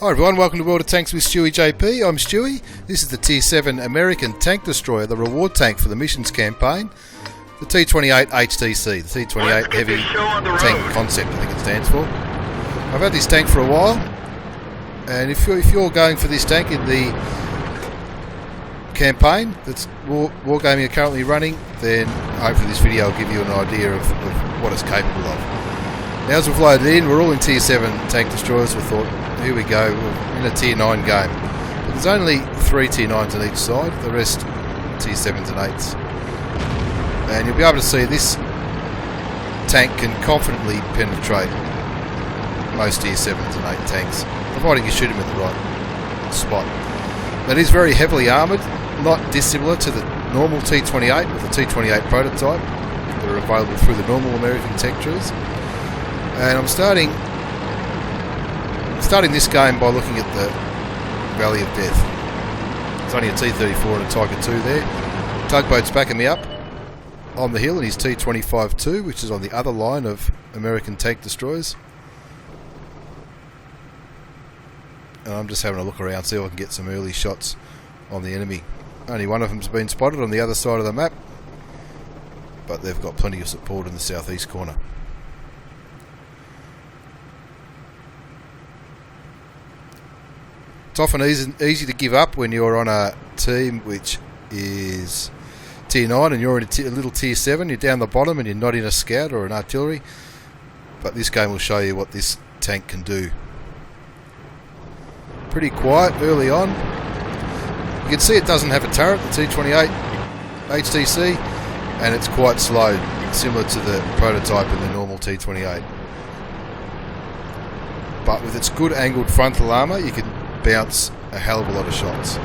Hi everyone, welcome to World of Tanks with StewiejP. I'm Stewie. This is the Tier 7 American tank destroyer, the reward tank for the missions campaign. The T28 HTC, the T28 Heavy Tank Concept, I think it stands for. I've had this tank for a while, and if you're going for this tank in the campaign that's Wargaming are currently running, then hopefully this video will give you an idea of what it's capable of. Now as we've loaded in, we're all in Tier 7 tank destroyers. We thought, here we go, we're in a Tier 9 game. But there's only 3 Tier 9s on each side, the rest Tier 7s and 8s. And you'll be able to see this tank can confidently penetrate most Tier 7s and 8 tanks, providing you shoot him in the right spot. It is very heavily armoured, not dissimilar to the normal T28 with the T28 prototype that are available through the normal American tech trees. And I'm starting this game by looking at the Valley of Death. It's only a T34 and a Tiger 2 there. Tugboat's backing me up on the hill in his T25-2, which is on the other line of American tank destroyers. And I'm just having a look around, see if I can get some early shots on the enemy. Only one of them's been spotted on the other side of the map, but they've got plenty of support in the southeast corner. It's often easy to give up when you're on a team which is Tier 9 and you're in a little Tier 7, you're down the bottom and you're not in a scout or an artillery. But this game will show you what this tank can do. Pretty quiet early on. You can see it doesn't have a turret, the T28 HTC, and it's quite slow, similar to the prototype in the normal T28. But with its good angled frontal armour, you can bounce a hell of a lot of shots.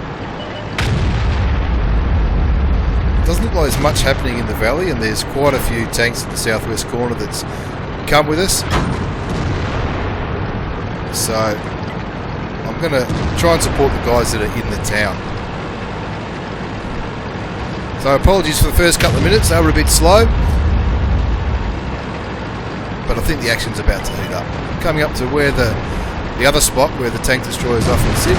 Doesn't look like there's much happening in the valley, and there's quite a few tanks at the southwest corner that's come with us. So I'm going to try and support the guys that are in the town. So apologies for the first couple of minutes, they were a bit slow, but I think the action's about to heat up. Coming up to where the other spot where the tank destroyers often sit.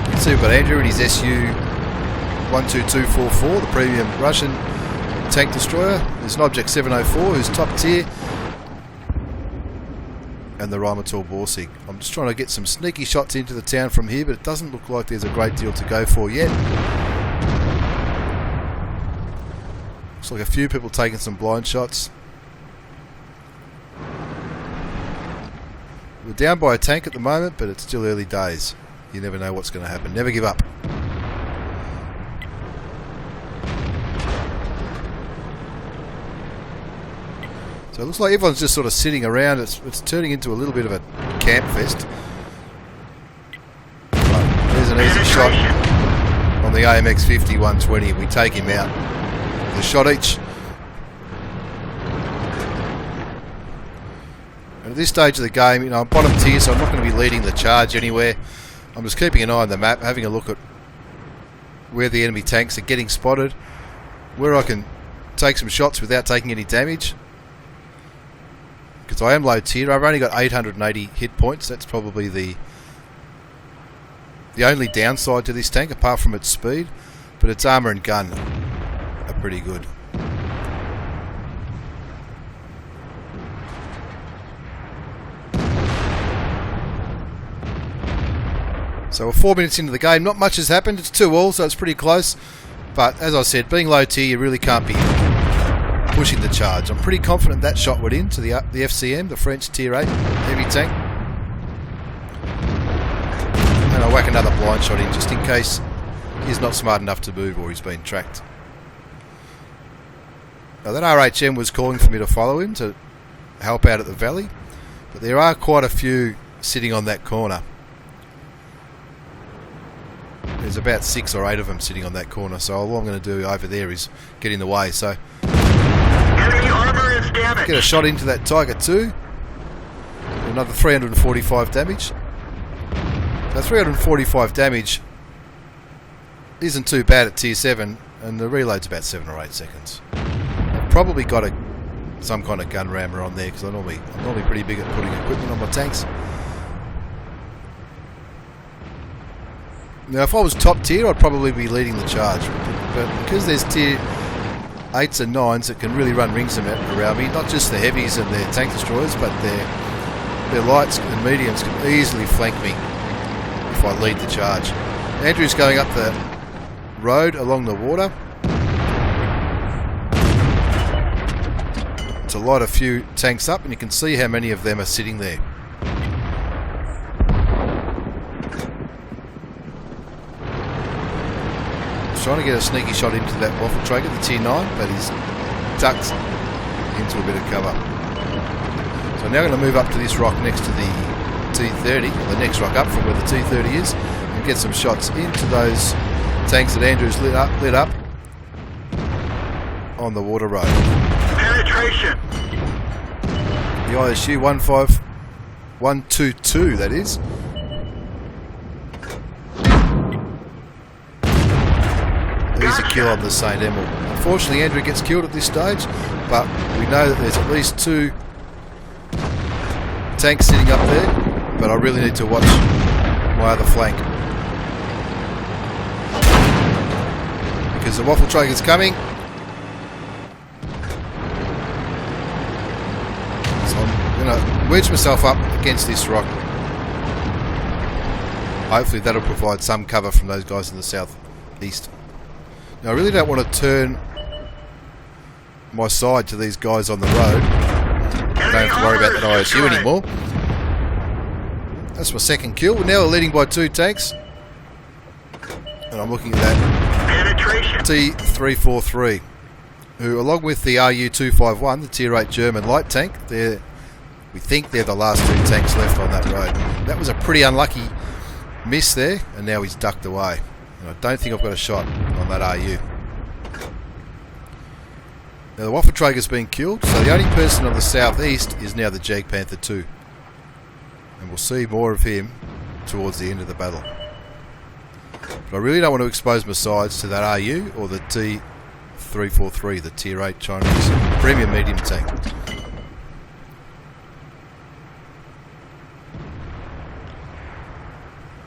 You can see we've got Andrew in his SU-12244, the premium Russian tank destroyer. There's an Object 704 who's top tier, and the armoured Borsig. I'm just trying to get some sneaky shots into the town from here, but it doesn't look like there's a great deal to go for yet. Looks like a few people taking some blind shots. We're down by a tank at the moment, but it's still early days. You never know what's going to happen. Never give up. So it looks like everyone's just sort of sitting around. It's turning into a little bit of a camp fest. There's an easy shot on the AMX 50-120. We take him out. A shot each. And at this stage of the game, you know, I'm bottom tier, so I'm not going to be leading the charge anywhere. I'm just keeping an eye on the map, having a look at where the enemy tanks are getting spotted, where I can take some shots without taking any damage. Because I am low tier, I've only got 880 hit points. That's probably the only downside to this tank, apart from its speed. But its armour and gun are pretty good. So we're 4 minutes into the game, not much has happened, it's 2-2, so it's pretty close. But as I said, being low tier, you really can't be pushing the charge. I'm pretty confident that shot went into the FCM, the French Tier 8 heavy tank. And I'll whack another blind shot in just in case he's not smart enough to move or he's been tracked. Now that RHM was calling for me to follow him to help out at the valley, but there are quite a few sitting on that corner. There's about 6 or 8 of them sitting on that corner, so all I'm going to do over there is get in the way. So enemy armor is damaged. Get a shot into that Tiger 2. Another 345 damage. So 345 damage isn't too bad at Tier 7, and the reload's about 7 or 8 seconds. I've probably got some kind of gun rammer on there, because I'm normally pretty big at putting equipment on my tanks. Now, if I was top tier, I'd probably be leading the charge. But because there's tier 8s and 9s that can really run rings around me, not just the heavies and their tank destroyers, but their lights and mediums can easily flank me if I lead the charge. Andrew's going up the road along the water to light a few tanks up, and you can see how many of them are sitting there. Trying to get a sneaky shot into that waffle tracker, the tier 9, but he's ducked into a bit of cover. So now I'm going to move up to this rock next to the T30, or the next rock up from where the T30 is, and get some shots into those tanks that Andrew's lit up on the water road. Penetration. The ISU 15122, that is. Easy kill on the St. Emil. Unfortunately, Andrew gets killed at this stage, but we know that there's at least 2 tanks sitting up there, but I really need to watch my other flank. Because the waffle traker's coming. So I'm going to wedge myself up against this rock. Hopefully that'll provide some cover from those guys in the southeast. Now, I really don't want to turn my side to these guys on the road. I don't have to worry about that ISU anymore. That's my second kill. We're now leading by 2 tanks. And I'm looking at that T343, who, along with the RU251, the tier 8 German light tank, we think they're the last 2 tanks left on that road. That was a pretty unlucky miss there, and now he's ducked away. I don't think I've got a shot on that RU. Now the waffle traker's been killed, so the only person on the southeast is now the Jag Panther 2. And we'll see more of him towards the end of the battle. But I really don't want to expose my sides to that RU or the T343, the tier 8 Chinese premium medium tank.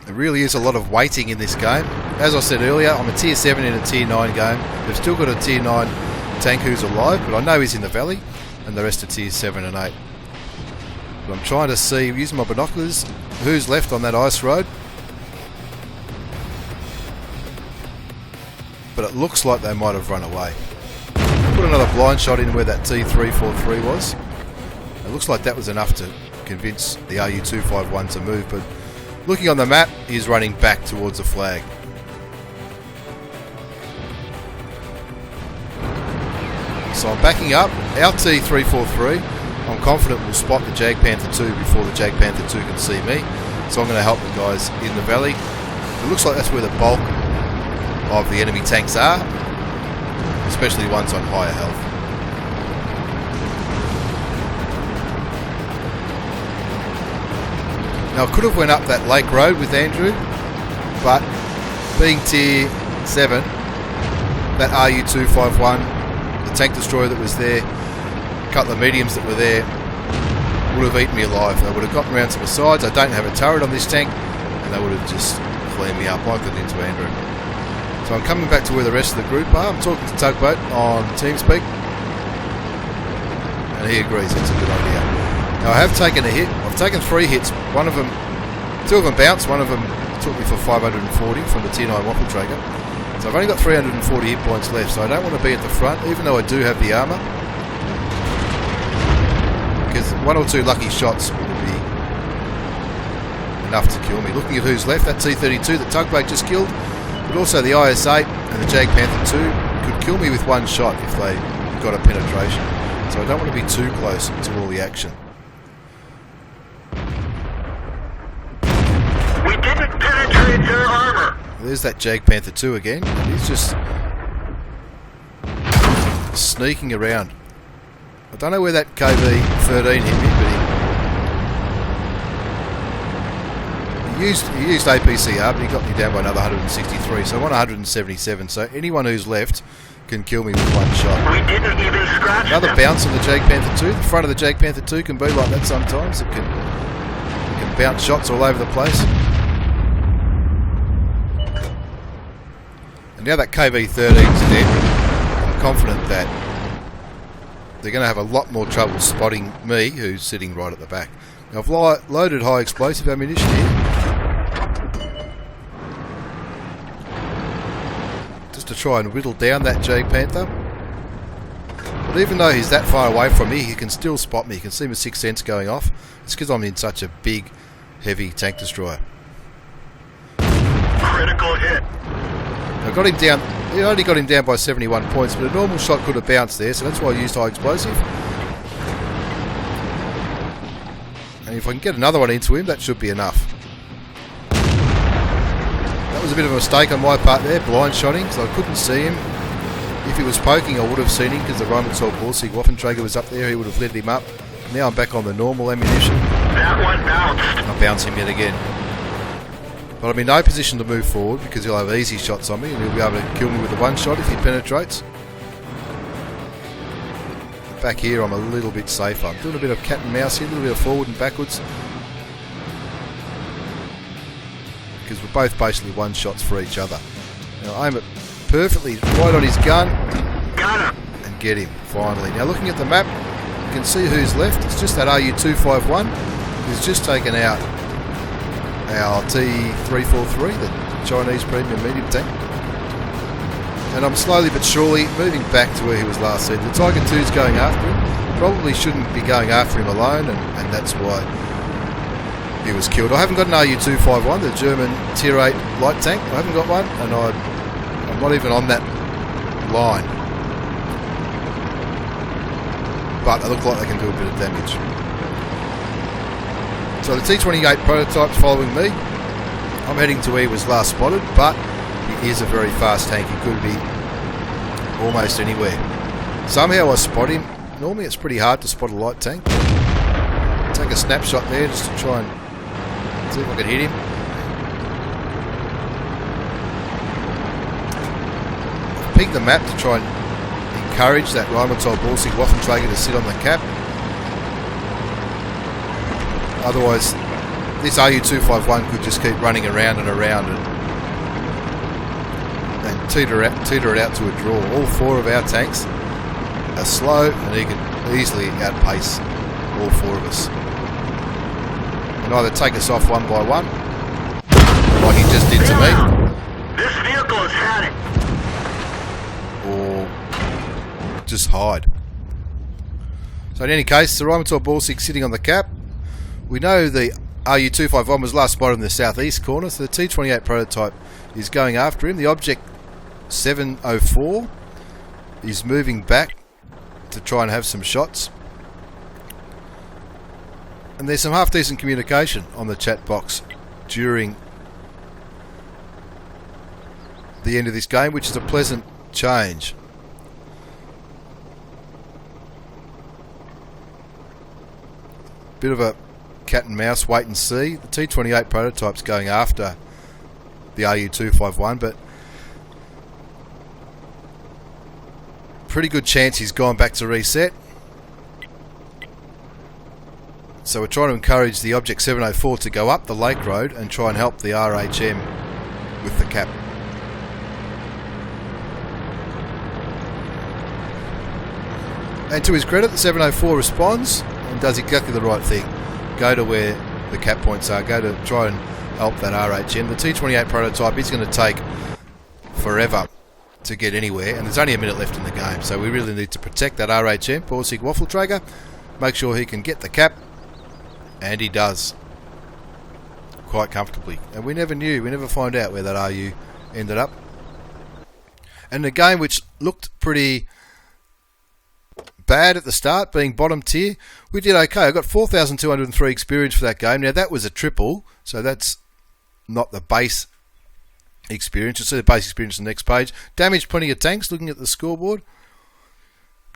There really is a lot of waiting in this game. As I said earlier, I'm a tier 7 in a tier 9 game. They've still got a tier 9 tank who's alive, but I know he's in the valley, and the rest are tier 7 and 8. But I'm trying to see, using my binoculars, who's left on that ice road. But it looks like they might have run away. Put another blind shot in where that T343 was. It looks like that was enough to convince the RU251 to move, but looking on the map, he's running back towards the flag. So I'm backing up. Our T343, I'm confident will spot the Jag Panther 2 before the Jag Panther 2 can see me. So I'm going to help the guys in the valley. It looks like that's where the bulk of the enemy tanks are, especially ones on higher health. Now I could have went up that lake road with Andrew, but being tier 7, that RU251, the tank destroyer that was there, a couple of mediums that were there, would have eaten me alive. They would have gotten around to my sides. I don't have a turret on this tank, and they would have just cleaned me up like they did to Andrew. So I'm coming back to where the rest of the group are. I'm talking to Tugboat on TeamSpeak, and he agrees it's a good idea. Now I have taken a hit. I've taken 3 hits. 2 of them bounced. One of them took me for 540 from the tier 9 waffle traker. So I've only got 340 hit points left, so I don't want to be at the front, even though I do have the armour. Because 1 or 2 lucky shots will be enough to kill me. Looking at who's left, that T32 that Tugboat just killed, but also the IS-8 and the Jag Panther 2 could kill me with 1 shot if they got a penetration. So I don't want to be too close to all the action. We didn't penetrate their armor. There's that Jag Panther 2 again. He's just sneaking around. I don't know where that KV-13 hit me, but he used APCR, but he got me down by another 163, so I'm on 177. So anyone who's left can kill me with 1 shot. We didn't even scratch Another them. bounce on the Jag Panther 2. The front of the Jag Panther 2 can be like that sometimes. It can bounce shots all over the place. And now that KV-13's dead, I'm confident that they're going to have a lot more trouble spotting me, who's sitting right at the back. Now, I've loaded high explosive ammunition here, just to try and whittle down that Jag Panther. But even though he's that far away from me, he can still spot me. You can see my sixth sense going off. It's because I'm in such a big, heavy tank destroyer. Critical hit. I got him down. I only got him down by 71 points, but a normal shot could have bounced there, so that's why I used high explosive. And if I can get another one into him, that should be enough. That was a bit of a mistake on my part there, blind shotting, so I couldn't see him. If he was poking, I would have seen him because the Rheinmetall-Borsig Waffenträger was up there. He would have lit him up. Now I'm back on the normal ammunition. That one bounced. I'll bounce him yet again. But I'm in no position to move forward because he'll have easy shots on me and he'll be able to kill me with a one shot if he penetrates. Back here I'm a little bit safer. I'm doing a bit of cat and mouse here, a little bit of forward and backwards. Because we're both basically one shots for each other. Now I aim it perfectly right on his gun. Got him. And get him, finally. Now looking at the map, you can see who's left. It's just that RU-251 who's just taken out our T343, the Chinese premium medium tank. And I'm slowly but surely moving back to where he was last seen. The Tiger 2's going after him. Probably shouldn't be going after him alone, and that's why he was killed. I haven't got an RU-251, the German Tier 8 light tank. I haven't got one, and I'm not even on that line. But they look like they can do a bit of damage. So the T28 prototype's following me. I'm heading to where he was last spotted, but he is a very fast tank. He could be almost anywhere. Somehow I spot him. Normally it's pretty hard to spot a light tank. Take a snapshot there just to try and see if I can hit him. I've peeked the map to try and encourage that Rheinmetall-Borsig Waffenträger to sit on the cap. Otherwise, this RU-251 could just keep running around and around and teeter it out to a draw. All four of our tanks are slow and he can easily outpace all four of us. And either take us off one by one, like he just did to me, This vehicle is heading. or just hide. So in any case, the Rheinmetall-Borsig sitting on the cap. We know the RU-251 was last spotted in the southeast corner, so the T28 prototype is going after him. The Object 704 is moving back to try and have some shots. And there's some half decent communication on the chat box during the end of this game, which is a pleasant change. Bit of a cat and mouse wait and see. The T28 prototype's going after the RU-251, but pretty good chance he's gone back to reset. So we're trying to encourage the Object 704 to go up the Lake Road and try and help the RHM with the cap. And to his credit, the 704 responds and does exactly the right thing. Go to where the cap points are, go to try and help that RHM. The T28 prototype is going to take forever to get anywhere, and there's only a minute left in the game, so we really need to protect that RHM, Borsig Waffenträger, make sure he can get the cap, and he does. Quite comfortably. And we never find out where that RU ended up. And the game, which looked pretty bad at the start, being bottom tier, we did okay. I got 4,203 experience for that game. Now that was a triple, so that's not the base experience. You'll see the base experience on the next page. Damaged plenty of tanks, looking at the scoreboard.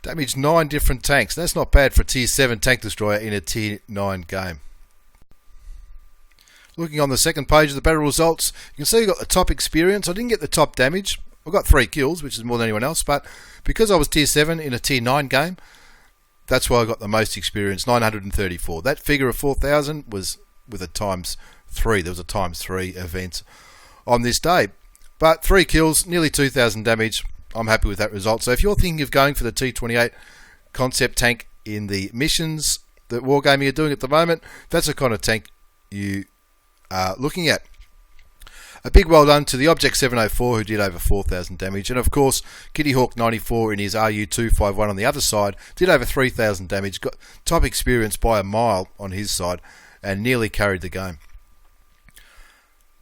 Damaged 9 different tanks. That's not bad for a tier 7 tank destroyer in a tier 9 game. Looking on the second page of the battle results, you can see I got the top experience. I didn't get the top damage. I got 3 kills, which is more than anyone else, but because I was tier 7 in a tier 9 game, that's why I got the most experience, 934. That figure of 4,000 was with a times 3. There was a times 3 event on this day. But 3 kills, nearly 2,000 damage. I'm happy with that result. So if you're thinking of going for the T28 concept tank in the missions that Wargaming are doing at the moment, that's the kind of tank you are looking at. A big well done to the Object 704 who did over 4,000 damage, and of course Kitty Hawk 94 in his RU251 on the other side did over 3,000 damage, got top experience by a mile on his side and nearly carried the game.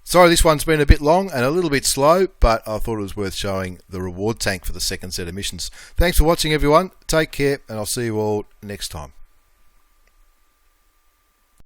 Sorry this one's been a bit long and a little bit slow, but I thought it was worth showing the reward tank for the second set of missions. Thanks for watching everyone, take care, and I'll see you all next time.